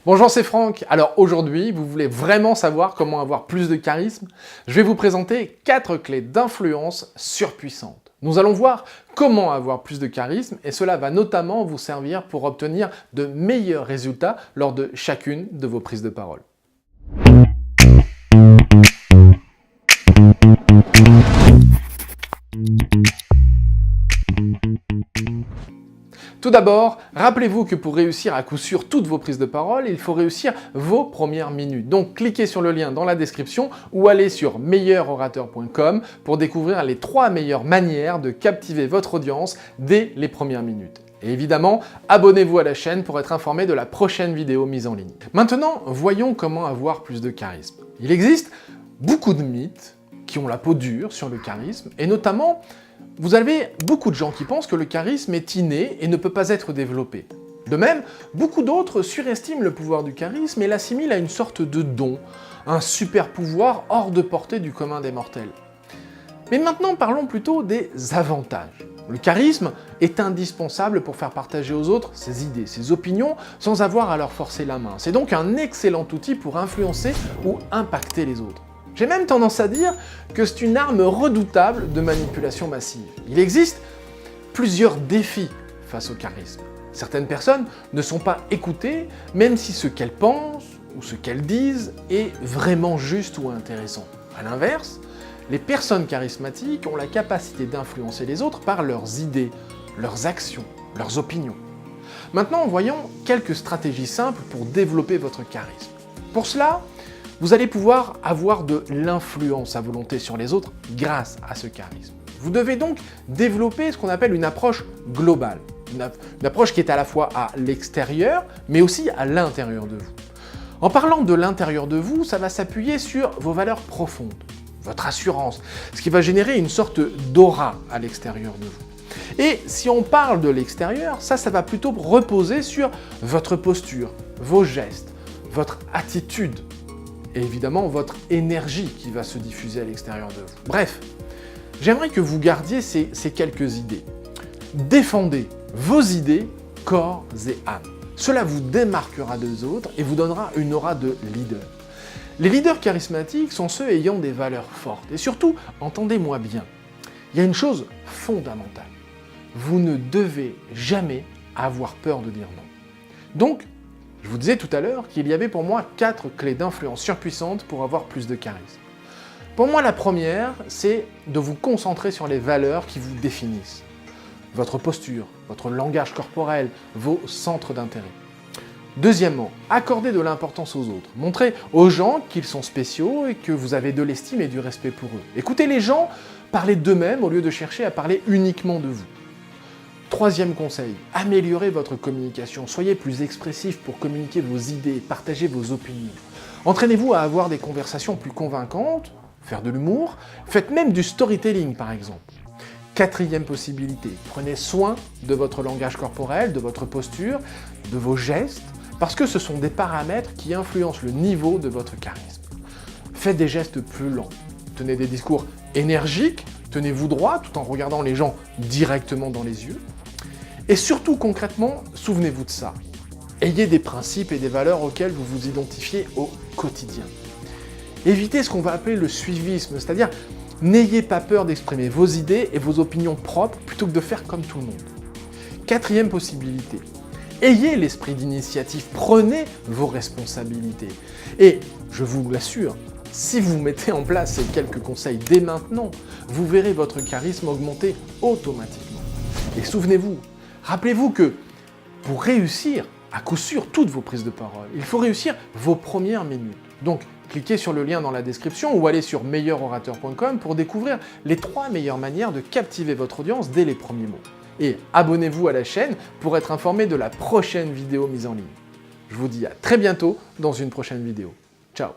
Bonjour, c'est Franck. Alors aujourd'hui, vous voulez vraiment savoir comment avoir plus de charisme? Je vais vous présenter 4 clés d'influence surpuissantes. Nous allons voir comment avoir plus de charisme et cela va notamment vous servir pour obtenir de meilleurs résultats lors de chacune de vos prises de parole. Tout d'abord, rappelez-vous que pour réussir à coup sûr toutes vos prises de parole, il faut réussir vos premières minutes. Donc cliquez sur le lien dans la description ou allez sur meilleurorateur.com pour découvrir les 3 meilleures manières de captiver votre audience dès les premières minutes. Et évidemment, abonnez-vous à la chaîne pour être informé de la prochaine vidéo mise en ligne. Maintenant, voyons comment avoir plus de charisme. Il existe beaucoup de mythes qui ont la peau dure sur le charisme et notamment vous avez beaucoup de gens qui pensent que le charisme est inné et ne peut pas être développé. De même, beaucoup d'autres surestiment le pouvoir du charisme et l'assimilent à une sorte de don, un super pouvoir hors de portée du commun des mortels. Mais maintenant, parlons plutôt des avantages. Le charisme est indispensable pour faire partager aux autres ses idées, ses opinions, sans avoir à leur forcer la main. C'est donc un excellent outil pour influencer ou impacter les autres. J'ai même tendance à dire que c'est une arme redoutable de manipulation massive. Il existe plusieurs défis face au charisme. Certaines personnes ne sont pas écoutées, même si ce qu'elles pensent ou ce qu'elles disent est vraiment juste ou intéressant. À l'inverse, les personnes charismatiques ont la capacité d'influencer les autres par leurs idées, leurs actions, leurs opinions. Maintenant, voyons quelques stratégies simples pour développer votre charisme. Pour cela, vous allez pouvoir avoir de l'influence à volonté sur les autres grâce à ce charisme. Vous devez donc développer ce qu'on appelle une approche globale, une approche qui est à la fois à l'extérieur, mais aussi à l'intérieur de vous. En parlant de l'intérieur de vous, ça va s'appuyer sur vos valeurs profondes, votre assurance, ce qui va générer une sorte d'aura à l'extérieur de vous. Et si on parle de l'extérieur, ça va plutôt reposer sur votre posture, vos gestes, votre attitude, et évidemment votre énergie qui va se diffuser à l'extérieur de vous. Bref, j'aimerais que vous gardiez ces quelques idées. Défendez vos idées corps et âme. Cela vous démarquera des autres et vous donnera une aura de leader. Les leaders charismatiques sont ceux ayant des valeurs fortes. Et surtout, entendez-moi bien, il y a une chose fondamentale. Vous ne devez jamais avoir peur de dire non. Donc, je vous disais tout à l'heure qu'il y avait pour moi 4 clés d'influence surpuissantes pour avoir plus de charisme. Pour moi, la première, c'est de vous concentrer sur les valeurs qui vous définissent. Votre posture, votre langage corporel, vos centres d'intérêt. Deuxièmement, accordez de l'importance aux autres. Montrez aux gens qu'ils sont spéciaux et que vous avez de l'estime et du respect pour eux. Écoutez les gens parler d'eux-mêmes au lieu de chercher à parler uniquement de vous. Troisième conseil, améliorez votre communication. Soyez plus expressif pour communiquer vos idées, partager vos opinions. Entraînez-vous à avoir des conversations plus convaincantes, faire de l'humour, faites même du storytelling par exemple. Quatrième possibilité, prenez soin de votre langage corporel, de votre posture, de vos gestes, parce que ce sont des paramètres qui influencent le niveau de votre charisme. Faites des gestes plus lents, tenez des discours énergiques, tenez-vous droit tout en regardant les gens directement dans les yeux. Et surtout, concrètement, souvenez-vous de ça. Ayez des principes et des valeurs auxquelles vous vous identifiez au quotidien. Évitez ce qu'on va appeler le suivisme, c'est-à-dire n'ayez pas peur d'exprimer vos idées et vos opinions propres plutôt que de faire comme tout le monde. Quatrième possibilité, ayez l'esprit d'initiative, prenez vos responsabilités. Et je vous l'assure, si vous mettez en place ces quelques conseils dès maintenant, vous verrez votre charisme augmenter automatiquement. Et souvenez-vous, rappelez-vous que pour réussir à coup sûr toutes vos prises de parole, il faut réussir vos premières minutes. Donc, cliquez sur le lien dans la description ou allez sur meilleurorateur.com pour découvrir les 3 meilleures manières de captiver votre audience dès les premiers mots. Et abonnez-vous à la chaîne pour être informé de la prochaine vidéo mise en ligne. Je vous dis à très bientôt dans une prochaine vidéo. Ciao!